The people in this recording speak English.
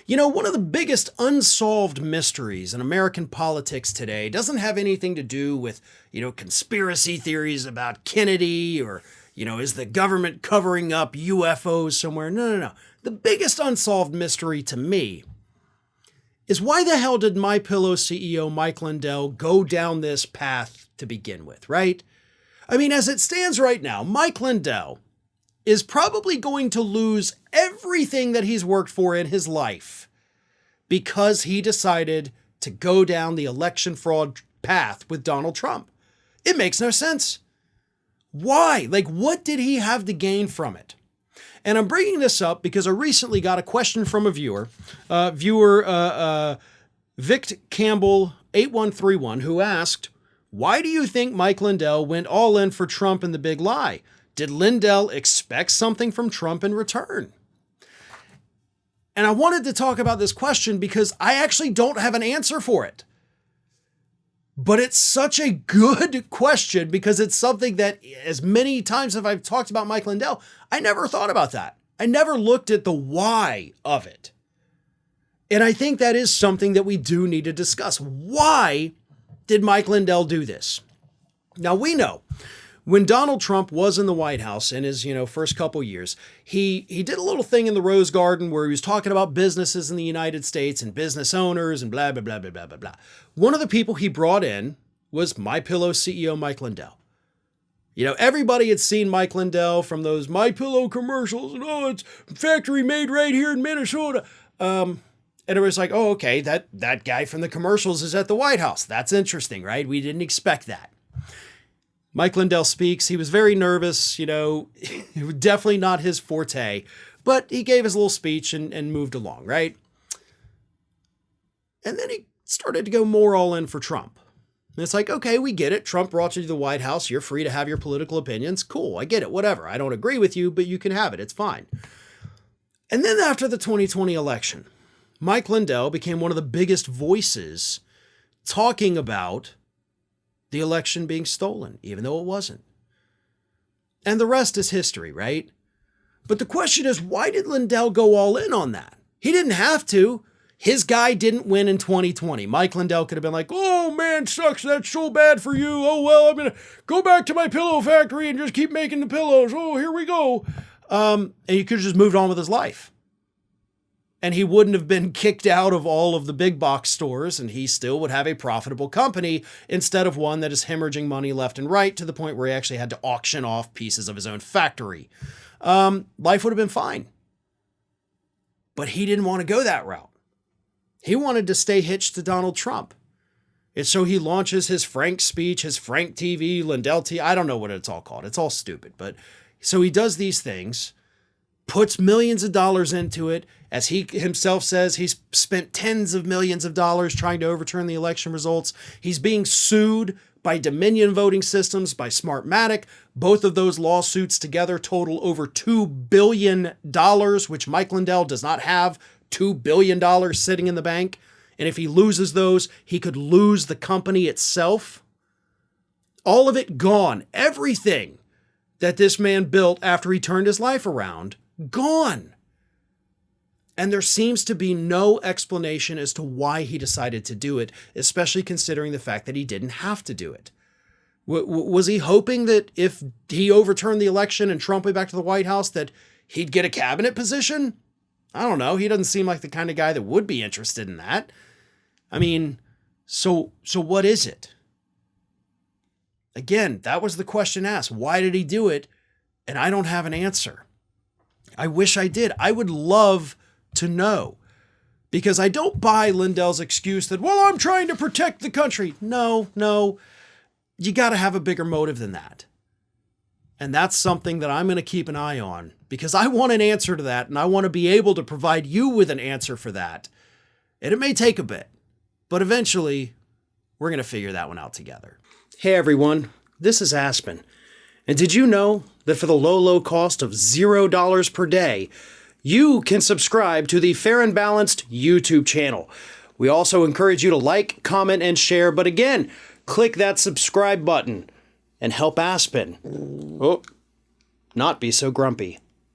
You know, one of the biggest unsolved mysteries in American politics today doesn't have anything to do with, conspiracy theories about Kennedy or, is the government covering up UFOs somewhere? No. The biggest unsolved mystery to me is why the hell did MyPillow CEO Mike Lindell go down this path to begin with, right? I mean, as it stands right now, Mike Lindell is probably going to lose everything that he's worked for in his life because he decided to go down the election fraud path with Donald Trump. It makes no sense. Why? Like, what did he have to gain from it? And I'm bringing this up because I recently got a question from a viewer, Vic Campbell 8131, who asked, why do you think Mike Lindell went all in for Trump in the big lie? Did Lindell expect something from Trump in return? And I wanted to talk about this question because I actually don't have an answer for it. But it's such a good question because it's something that, as many times as I've talked about Mike Lindell, I never thought about that. I never looked at the why of it. And I think that is something that we do need to discuss. Why did Mike Lindell do this? Now, we know when Donald Trump was in the White House in his, first couple years, he did a little thing in the Rose Garden where he was talking about businesses in the United States and business owners and blah, blah, blah, blah, blah, blah, blah. One of the people he brought in was MyPillow CEO Mike Lindell. Everybody had seen Mike Lindell from those MyPillow commercials and, it's factory made right here in Minnesota. And it was like, oh, okay, that guy from the commercials is at the White House. That's interesting, right? We didn't expect that. Mike Lindell speaks. He was very nervous, definitely not his forte, but he gave his little speech and moved along, right? And then he started to go more all in for Trump. And it's like, okay, we get it. Trump brought you to the White House. You're free to have your political opinions. Cool. I get it. Whatever. I don't agree with you, but you can have it. It's fine. And then after the 2020 election, Mike Lindell became one of the biggest voices talking about the election being stolen, even though it wasn't. And the rest is history, right? But the question is, why did Lindell go all in on that? He didn't have to. His guy didn't win in 2020. Mike Lindell could have been like, oh man, sucks. That's so bad for you. Oh, well, I'm going to go back to my pillow factory and just keep making the pillows. Oh, here we go. And he could have just moved on with his life. And he wouldn't have been kicked out of all of the big box stores, and he still would have a profitable company instead of one that is hemorrhaging money left and right to the point where he actually had to auction off pieces of his own factory. Life would have been fine. But he didn't want to go that route. He wanted to stay hitched to Donald Trump. And so he launches his Frank speech, his Frank TV, Lindell TV. I don't know what it's all called. It's all stupid. But so he does these things, puts millions of dollars into it. As he himself says, he's spent tens of millions of dollars trying to overturn the election results. He's being sued by Dominion Voting Systems, by Smartmatic. Both of those lawsuits together total over $2 billion, which Mike Lindell does not have $2 billion sitting in the bank. And if he loses those, he could lose the company itself. All of it gone. Everything that this man built after he turned his life around, gone. And there seems to be no explanation as to why he decided to do it, especially considering the fact that he didn't have to do it. Was he hoping that if he overturned the election and Trump went back to the White House, that he'd get a cabinet position? I don't know. He doesn't seem like the kind of guy that would be interested in that. I mean, so what is it? Again, that was the question asked. Why did he do it? And I don't have an answer. I wish I did. I would love to know, because I don't buy Lindell's excuse that, well, I'm trying to protect the country. No, you got to have a bigger motive than that. And that's something that I'm going to keep an eye on, because I want an answer to that, and I want to be able to provide you with an answer for that. And it may take a bit, but eventually we're going to figure that one out together. Hey everyone, this is Aspen. And did you know that for the low cost of $0 per day, you can subscribe to the Fair and Balanced YouTube channel. We also encourage you to like, comment, and share. But again, click that subscribe button and help Aspen not be so grumpy.